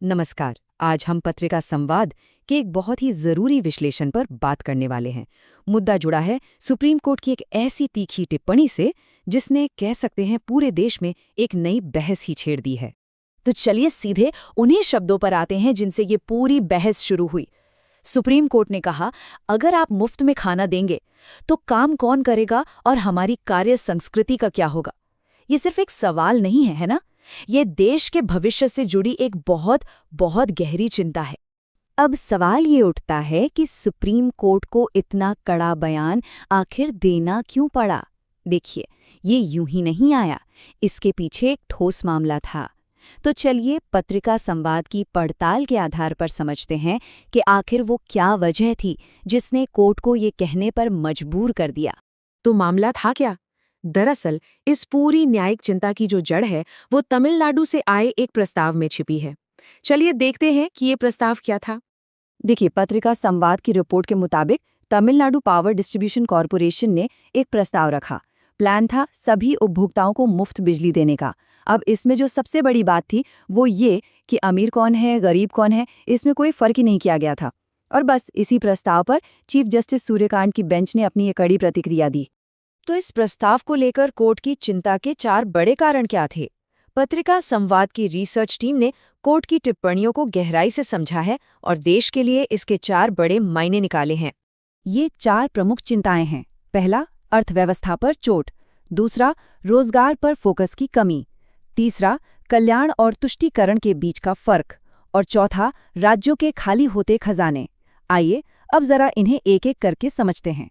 नमस्कार। आज हम पत्रिका संवाद के एक बहुत ही जरूरी विश्लेषण पर बात करने वाले हैं। मुद्दा जुड़ा है सुप्रीम कोर्ट की एक ऐसी तीखी टिप्पणी से जिसने कह सकते हैं पूरे देश में एक नई बहस ही छेड़ दी है। तो चलिए सीधे उन्हीं शब्दों पर आते हैं जिनसे ये पूरी बहस शुरू हुई। सुप्रीम कोर्ट ने कहा, अगर आप मुफ्त में खाना देंगे तो काम कौन करेगा और हमारी कार्य संस्कृति का क्या होगा। ये सिर्फ एक सवाल नहीं है ना, ये देश के भविष्य से जुड़ी एक बहुत बहुत गहरी चिंता है। अब सवाल ये उठता है कि सुप्रीम कोर्ट को इतना कड़ा बयान आखिर देना क्यों पड़ा। देखिए, ये यूं ही नहीं आया, इसके पीछे एक ठोस मामला था। तो चलिए पत्रिका संवाद की पड़ताल के आधार पर समझते हैं कि आखिर वो क्या वजह थी जिसने कोर्ट को ये कहने पर मजबूर कर दिया। तो मामला था क्या? दरअसल इस पूरी न्यायिक चिंता की जो जड़ है वो तमिलनाडु से आए एक प्रस्ताव में छिपी है। चलिए देखते हैं कि ये प्रस्ताव क्या था। देखिए, पत्रिका संवाद की रिपोर्ट के मुताबिक तमिलनाडु पावर डिस्ट्रीब्यूशन कॉरपोरेशन ने एक प्रस्ताव रखा। प्लान था सभी उपभोक्ताओं को मुफ्त बिजली देने का। अब इसमें जो सबसे बड़ी बात थी वो ये कि अमीर कौन है गरीब कौन है, इसमें कोई फर्क ही नहीं किया गया था। और बस इसी प्रस्ताव पर चीफ जस्टिस सूर्यकांत की बेंच ने अपनी ये कड़ी प्रतिक्रिया दी। तो इस प्रस्ताव को लेकर कोर्ट की चिंता के 4 बड़े कारण क्या थे? पत्रिका संवाद की रिसर्च टीम ने कोर्ट की टिप्पणियों को गहराई से समझा है और देश के लिए इसके 4 बड़े मायने निकाले हैं। ये 4 प्रमुख चिंताएं हैं। पहला, अर्थव्यवस्था पर चोट। दूसरा, रोजगार पर फोकस की कमी। तीसरा, कल्याण और तुष्टीकरण के बीच का फर्क। और चौथा, राज्यों के खाली होते खजाने। आइए अब जरा इन्हें एक एक करके समझते हैं।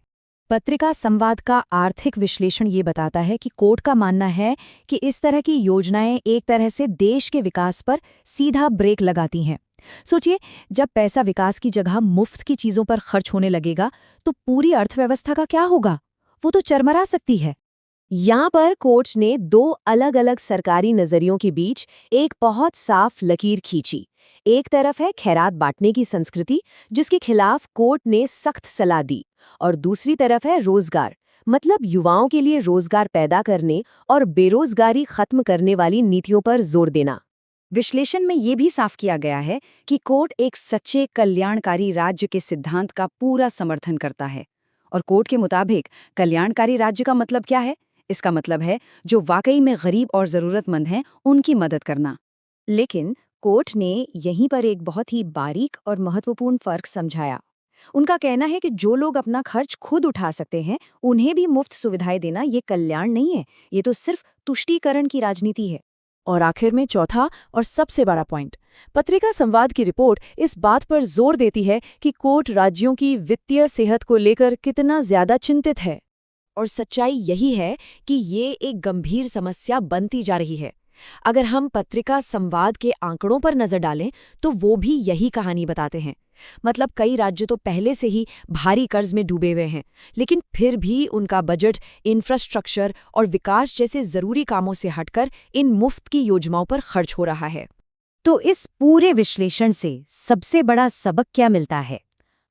पत्रिका संवाद का आर्थिक विश्लेषण ये बताता है कि कोर्ट का मानना है कि इस तरह की योजनाएं एक तरह से देश के विकास पर सीधा ब्रेक लगाती हैं। सोचिए, जब पैसा विकास की जगह मुफ्त की चीजों पर खर्च होने लगेगा तो पूरी अर्थव्यवस्था का क्या होगा? वो तो चरमरा सकती है। यहाँ पर कोर्ट ने 2 अलग-अलग सरकारी नजरियों के बीच एक बहुत साफ लकीर खींची। एक तरफ है खैरात बांटने की संस्कृति, जिसके खिलाफ कोर्ट ने सख्त सलाह दी, और दूसरी तरफ है रोजगार, मतलब युवाओं के लिए रोजगार पैदा करने और बेरोजगारी खत्म करने वाली नीतियों पर जोर देना। विश्लेषण में ये भी साफ किया गया है कि कोर्ट एक सच्चे कल्याणकारी राज्य के सिद्धांत का पूरा समर्थन करता है। और कोर्ट के मुताबिक कल्याणकारी राज्य का मतलब क्या है? इसका मतलब है जो वाकई में गरीब और जरूरतमंद हैं उनकी मदद करना। लेकिन कोर्ट ने यहीं पर एक बहुत ही बारीक और महत्वपूर्ण फर्क समझाया। उनका कहना है कि जो लोग अपना खर्च खुद उठा सकते हैं उन्हें भी मुफ्त सुविधाएं देना ये कल्याण नहीं है, ये तो सिर्फ तुष्टीकरण की राजनीति है। और आखिर में चौथा और सबसे बड़ा पॉइंट, पत्रिका संवाद की रिपोर्ट इस बात पर जोर देती है कि कोर्ट राज्यों की वित्तीय सेहत को लेकर कितना ज्यादा चिंतित है। और सच्चाई यही है कि ये एक गंभीर समस्या बनती जा रही है। अगर हम पत्रिका संवाद के आंकड़ों पर नजर डालें तो वो भी यही कहानी बताते हैं। मतलब कई राज्य तो पहले से ही भारी कर्ज में डूबे हुए हैं, लेकिन फिर भी उनका बजट इंफ्रास्ट्रक्चर और विकास जैसे जरूरी कामों से हटकर इन मुफ्त की योजनाओं पर खर्च हो रहा है। तो इस पूरे विश्लेषण से सबसे बड़ा सबक क्या मिलता है?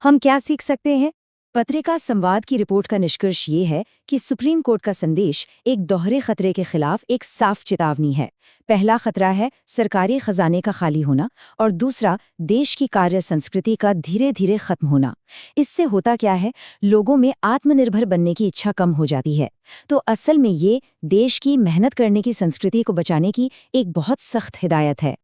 हम क्या सीख सकते हैं? पत्रिका संवाद की रिपोर्ट का निष्कर्ष ये है कि सुप्रीम कोर्ट का संदेश एक दोहरे खतरे के खिलाफ एक साफ चेतावनी है। पहला खतरा है सरकारी खजाने का खाली होना और दूसरा देश की कार्य संस्कृति का धीरे धीरे खत्म होना। इससे होता क्या है, लोगों में आत्मनिर्भर बनने की इच्छा कम हो जाती है। तो असल में ये देश की मेहनत करने की संस्कृति को बचाने की एक बहुत सख्त हिदायत है।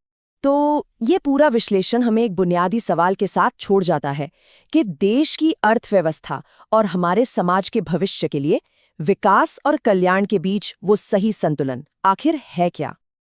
तो ये पूरा विश्लेषण हमें एक बुनियादी सवाल के साथ छोड़ जाता है कि देश की अर्थव्यवस्था और हमारे समाज के भविष्य के लिए विकास और कल्याण के बीच वो सही संतुलन आखिर है क्या।